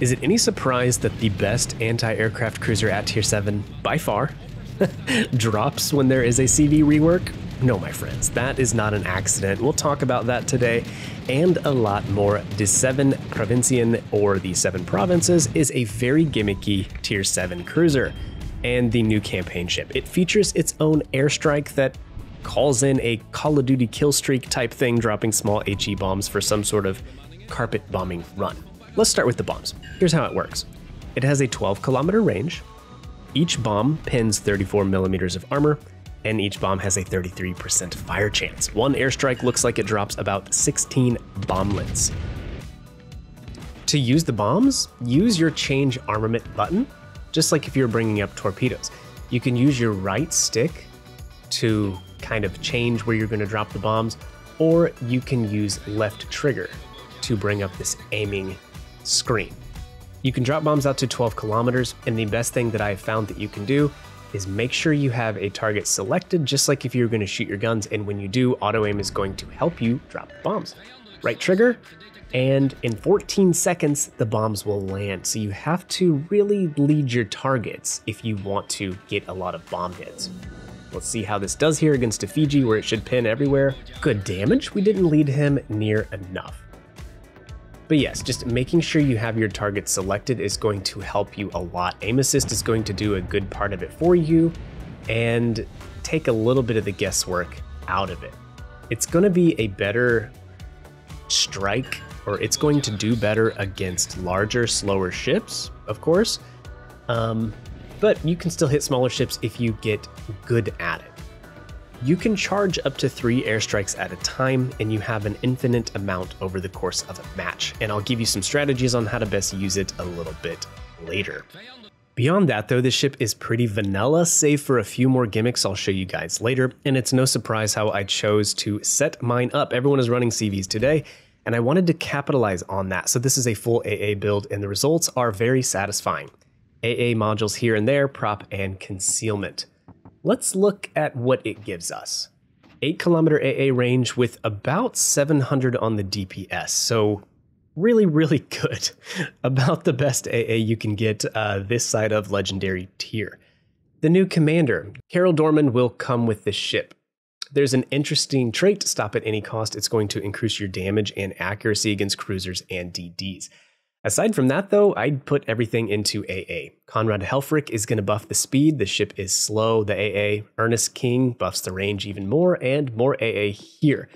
Is it any surprise that the best anti-aircraft cruiser at Tier 7, by far, drops when there is a CV rework? No, my friends, that is not an accident. We'll talk about that today and a lot more. The Zeven Provinciën, or the Seven Provinces, is a very gimmicky Tier 7 cruiser and the new campaign ship. It features its own airstrike that calls in a Call of Duty kill streak type thing, dropping small HE bombs for some sort of carpet bombing run. Let's start with the bombs. Here's how it works. It has a 12-kilometer range. Each bomb pins 34 millimeters of armor, and each bomb has a 33% fire chance. One airstrike looks like it drops about 16 bomblets. To use the bombs, use your change armament button, just like if you're bringing up torpedoes. You can use your right stick to kind of change where you're going to drop the bombs, or you can use left trigger to bring up this aiming screen. You can drop bombs out to 12 kilometers, and the best thing that I've found that you can do is make sure you have a target selected, just like if you're going to shoot your guns, and when you do, auto aim is going to help you drop the bombs. Right trigger, and in 14 seconds, the bombs will land. So you have to really lead your targets if you want to get a lot of bomb hits. Let's see how this does here against a Fiji, where it should pin everywhere. Good damage. We didn't lead him near enough. But yes, just making sure you have your target selected is going to help you a lot. Aim assist is going to do a good part of it for you and take a little bit of the guesswork out of it. It's going to be a better strike, or it's going to do better against larger, slower ships, of course. But you can still hit smaller ships if you get good at it. You can charge up to 3 airstrikes at a time, and you have an infinite amount over the course of a match. And I'll give you some strategies on how to best use it a little bit later. Beyond that though, this ship is pretty vanilla, save for a few more gimmicks I'll show you guys later, and it's no surprise how I chose to set mine up. Everyone is running CVs today, and I wanted to capitalize on that. So this is a full AA build, and the results are very satisfying. AA modules here and there, prop and concealment. Let's look at what it gives us. 8-kilometer AA range with about 700 on the DPS, so really, really good. About the best AA you can get this side of Legendary tier. The new commander, Carol Dorman, will come with this ship. There's an interesting trait: stop at any cost. It's going to increase your damage and accuracy against cruisers and DDs. Aside from that though, I'd put everything into AA. Conrad Helfrich is going to buff the speed, the ship is slow, the AA. Ernest King buffs the range even more, and more AA here.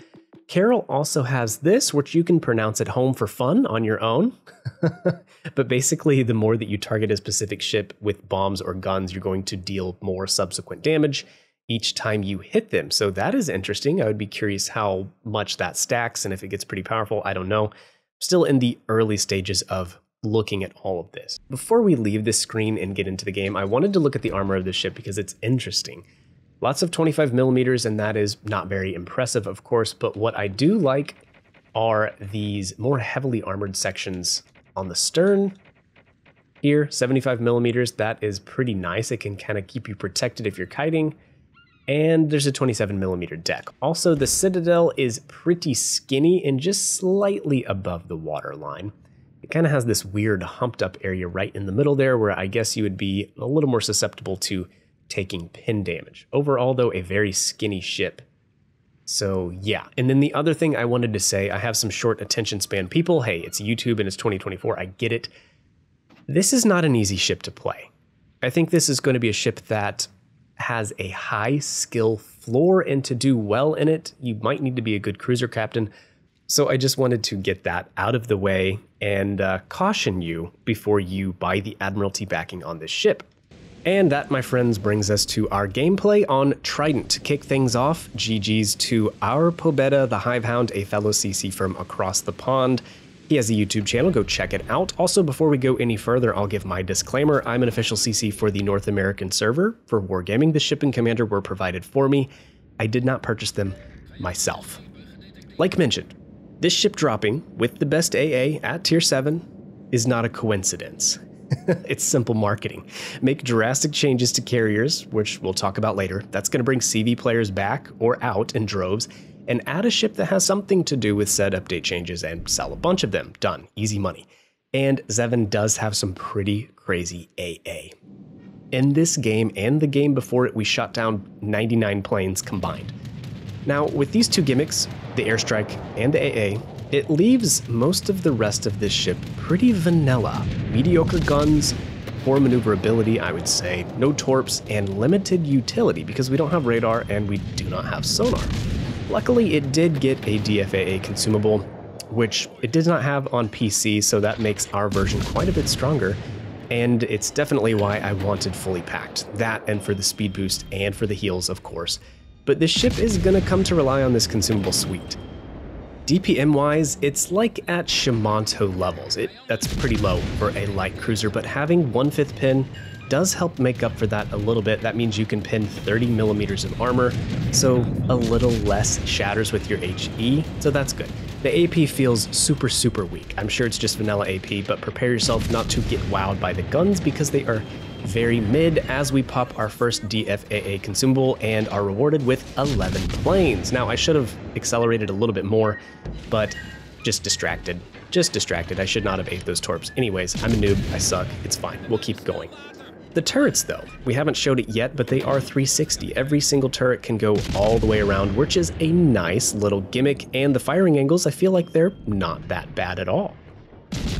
Carol also has this, which you can pronounce at home for fun on your own. But basically, the more that you target a specific ship with bombs or guns, you're going to deal more subsequent damage each time you hit them. So that is interesting. I would be curious how much that stacks, and if it gets pretty powerful, I don't know. Still in the early stages of looking at all of this. Before we leave this screen and get into the game, I wanted to look at the armor of this ship because it's interesting. Lots of 25 millimeters, and that is not very impressive, of course, but what I do like are these more heavily armored sections on the stern. Here, 75 millimeters, that is pretty nice. It can kind of keep you protected if you're kiting. And there's a 27 millimeter deck. Also, the Citadel is pretty skinny and just slightly above the waterline. It kind of has this weird humped up area right in the middle there, where I guess you would be a little more susceptible to taking pin damage. Overall though, a very skinny ship. So yeah, and then the other thing I wanted to say, I have some short attention span people. Hey, it's YouTube and it's 2024, I get it. This is not an easy ship to play. I think this is going to be a ship that has a high skill floor, and to do well in it, you might need to be a good cruiser captain. So I just wanted to get that out of the way and caution you before you buy the Admiralty backing on this ship. And that, my friends, brings us to our gameplay on Trident. To kick things off, GG's to our Pobeda, the Hivehound, a fellow CC from across the pond. He has a YouTube channel, go check it out. Also, before we go any further, I'll give my disclaimer. I'm an official CC for the North American server for Wargaming. The ship and commander were provided for me. I did not purchase them myself. Like mentioned, this ship dropping with the best AA at Tier 7 is not a coincidence. It's simple marketing. Make drastic changes to carriers, which we'll talk about later. That's going to bring CV players back or out in droves, and add a ship that has something to do with said update changes and sell a bunch of them. Done. Easy money. And Zeven does have some pretty crazy AA. In this game and the game before it, we shot down 99 planes combined. Now, with these two gimmicks, the airstrike and the AA, it leaves most of the rest of this ship pretty vanilla. Mediocre guns, poor maneuverability, I would say, no torps, and limited utility because we don't have radar and we do not have sonar. Luckily, it did get a DFAA consumable, which it did not have on PC, so that makes our version quite a bit stronger. And it's definitely why I wanted fully packed. That and for the speed boost and for the heals, of course. But this ship is gonna come to rely on this consumable suite. DPM-wise, it's like at Shimanto levels. That's pretty low for a light cruiser, but having 1/5 pin does help make up for that a little bit. That means you can pin 30 millimeters of armor, so a little less shatters with your HE, so that's good. The AP feels super, super weak. I'm sure it's just vanilla AP, but prepare yourself not to get wowed by the guns because they are very mid as we pop our first DFAA consumable and are rewarded with 11 planes. Now, I should have accelerated a little bit more, but just distracted. I should not have ate those torps. Anyways, I'm a noob, I suck, it's fine, we'll keep going. The turrets though, we haven't showed it yet, but they are 360. Every single turret can go all the way around, which is a nice little gimmick, and the firing angles, I feel like they're not that bad at all.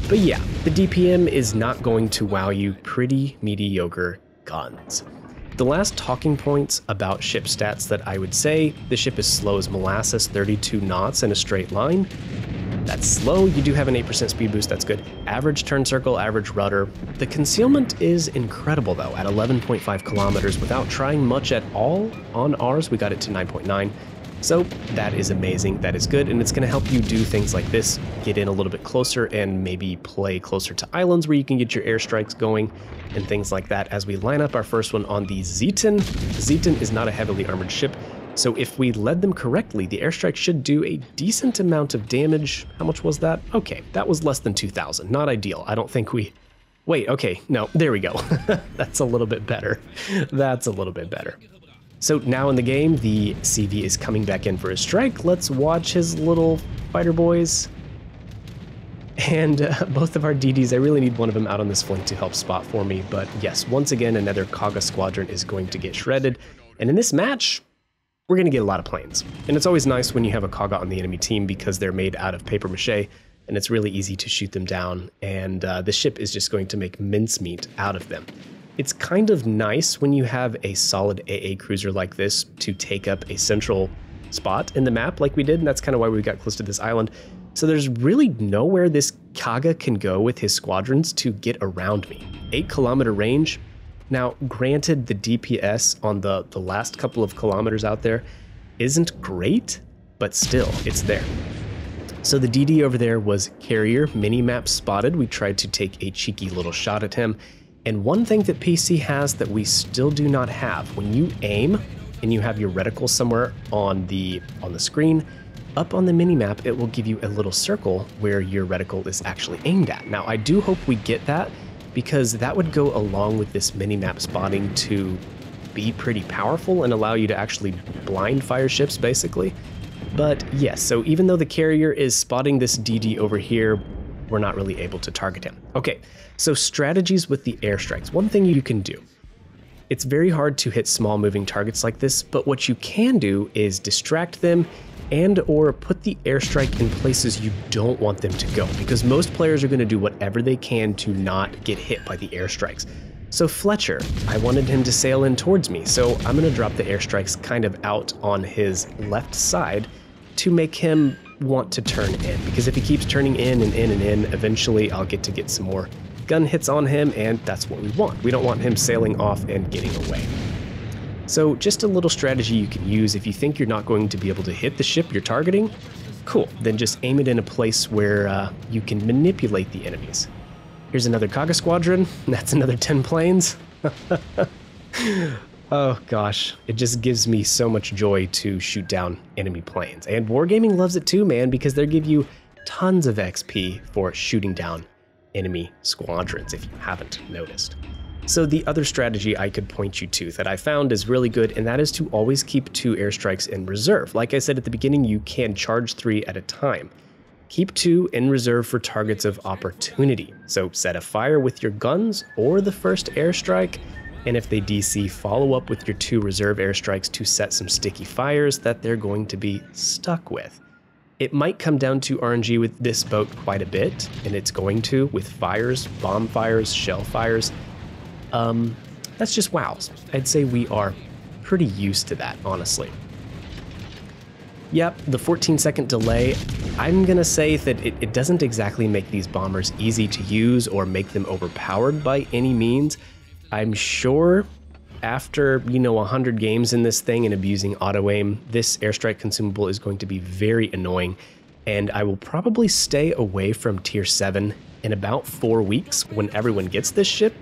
But yeah, the DPM is not going to wow you, pretty mediocre guns. The last talking points about ship stats that I would say, the ship is slow as molasses, 32 knots in a straight line. That's slow. You do have an 8% speed boost, that's good. Average turn circle, average rudder. The concealment is incredible though, at 11.5 kilometers without trying much at all. On ours, we got it to 9.9. So that is amazing, that is good, and it's gonna help you do things like this, get in a little bit closer and maybe play closer to islands where you can get your airstrikes going and things like that as we line up our first one on the Zeven. Zeven is not a heavily armored ship, so if we led them correctly, the airstrike should do a decent amount of damage. How much was that? Okay, that was less than 2,000. Not ideal. I don't think we... Wait, okay, no, there we go. That's a little bit better. That's a little bit better. So now in the game, the CV is coming back in for his strike. Let's watch his little fighter boys. And both of our DDs, I really need one of them out on this flank to help spot for me. But yes, once again, another Kaga squadron is going to get shredded. And in this match, we're going to get a lot of planes. And it's always nice when you have a Kaga on the enemy team because they're made out of paper mache and it's really easy to shoot them down. And the ship is just going to make mincemeat out of them. It's kind of nice when you have a solid AA cruiser like this to take up a central spot in the map like we did. And that's kind of why we got close to this island. So there's really nowhere this Kaga can go with his squadrons to get around me. 8-kilometer range. Now, granted, the DPS on the last couple of kilometers out there isn't great, but still, it's there. So the DD over there was carrier, mini-map spotted. We tried to take a cheeky little shot at him. And one thing that PC has that we still do not have, when you aim and you have your reticle somewhere on the screen, up on the mini-map, it will give you a little circle where your reticle is actually aimed at. Now, I do hope we get that, because that would go along with this mini-map spotting to be pretty powerful and allow you to actually blind fire ships, basically. But yes, so even though the carrier is spotting this DD over here, we're not really able to target him. Okay, so strategies with the airstrikes. One thing you can do. It's very hard to hit small moving targets like this, but what you can do is distract them and or put the airstrike in places you don't want them to go, because most players are going to do whatever they can to not get hit by the airstrikes. So Fletcher, I wanted him to sail in towards me, so I'm going to drop the airstrikes kind of out on his left side to make him want to turn in, because if he keeps turning in and in and in, eventually I'll get to get some more gun hits on him, and that's what we want. We don't want him sailing off and getting away. So just a little strategy you can use if you think you're not going to be able to hit the ship you're targeting. Cool, then just aim it in a place where you can manipulate the enemies. Here's another Kaga squadron, that's another 10 planes. Oh gosh, it just gives me so much joy to shoot down enemy planes. And Wargaming loves it too, man, because they give you tons of XP for shooting down enemy squadrons, if you haven't noticed. So the other strategy I could point you to that I found is really good, and that is to always keep 2 airstrikes in reserve. Like I said at the beginning, you can charge 3 at a time. Keep 2 in reserve for targets of opportunity. So set a fire with your guns or the first airstrike, and if they DC, follow up with your 2 reserve airstrikes to set some sticky fires that they're going to be stuck with. It might come down to RNG with this boat quite a bit, and it's going to with fires, bomb fires, shell fires. That's just wows. I'd say we are pretty used to that, honestly. Yep, the 14-second delay, I'm gonna say that it doesn't exactly make these bombers easy to use or make them overpowered by any means. I'm sure after, 100 games in this thing and abusing auto-aim, this airstrike consumable is going to be very annoying, and I will probably stay away from tier 7 in about 4 weeks when everyone gets this ship,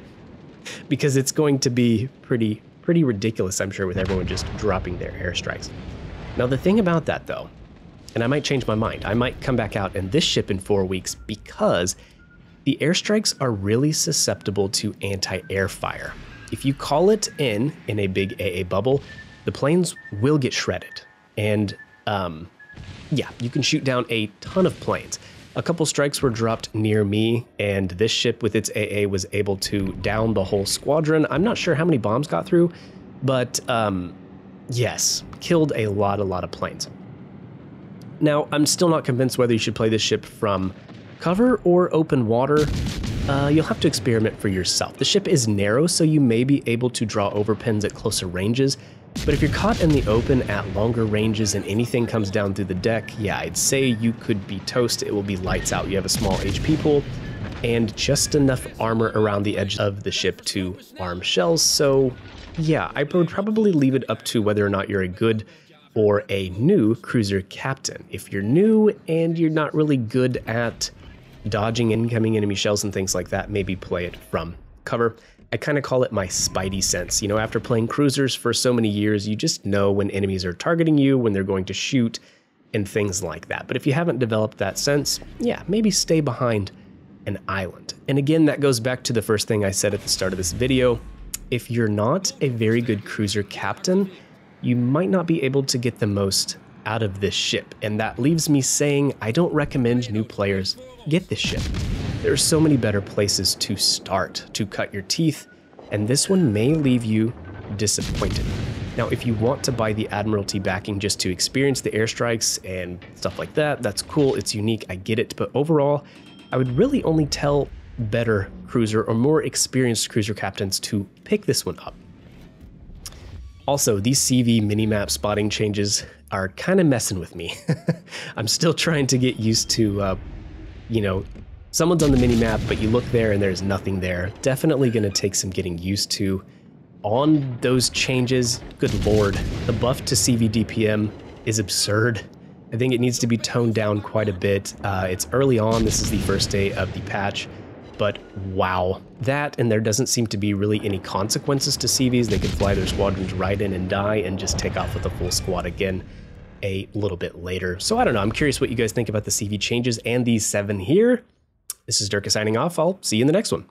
because it's going to be pretty ridiculous, I'm sure, with everyone just dropping their airstrikes. Now, the thing about that, though, and I might change my mind, I might come back out in this ship in 4 weeks because the airstrikes are really susceptible to anti-air fire. If you call it in a big AA bubble, the planes will get shredded. And yeah, you can shoot down a ton of planes. A couple strikes were dropped near me, and this ship with its AA was able to down the whole squadron. I'm not sure how many bombs got through, but yes, killed a lot of planes. Now, I'm still not convinced whether you should play this ship from cover or open water. You'll have to experiment for yourself. The ship is narrow, so you may be able to draw overpins at closer ranges, but if you're caught in the open at longer ranges and anything comes down through the deck, yeah, I'd say you could be toast. It will be lights out. You have a small HP pool and just enough armor around the edge of the ship to arm shells, so yeah, I would probably leave it up to whether or not you're a good or a new cruiser captain. If you're new and you're not really good at dodging incoming enemy shells and things like that, maybe play it from cover. I kind of call it my spidey sense. After playing cruisers for so many years, you just know when enemies are targeting you, when they're going to shoot, and things like that. But if you haven't developed that sense, yeah, maybe stay behind an island. And again, that goes back to the first thing I said at the start of this video. If you're not a very good cruiser captain, you might not be able to get the most out of this ship. And that leaves me saying I don't recommend new players get this ship. There are so many better places to start to cut your teeth, and this one may leave you disappointed. Now, if you want to buy the Admiralty backing just to experience the airstrikes and stuff like that, that's cool, it's unique, I get it, but overall, I would really only tell better cruiser or more experienced cruiser captains to pick this one up. Also, these CV minimap spotting changes are kind of messing with me. I'm still trying to get used to, someone's on the minimap, but you look there and there's nothing there. Definitely going to take some getting used to. On those changes, good lord, the buff to CV DPM is absurd. I think it needs to be toned down quite a bit. It's early on, this is the first day of the patch, but wow. That, and there doesn't seem to be really any consequences to CVs. They could fly their squadrons right in and die and just take off with a full squad again a little bit later. So I don't know, I'm curious what you guys think about the CV changes and these 7 here. This is Derka signing off. I'll see you in the next one.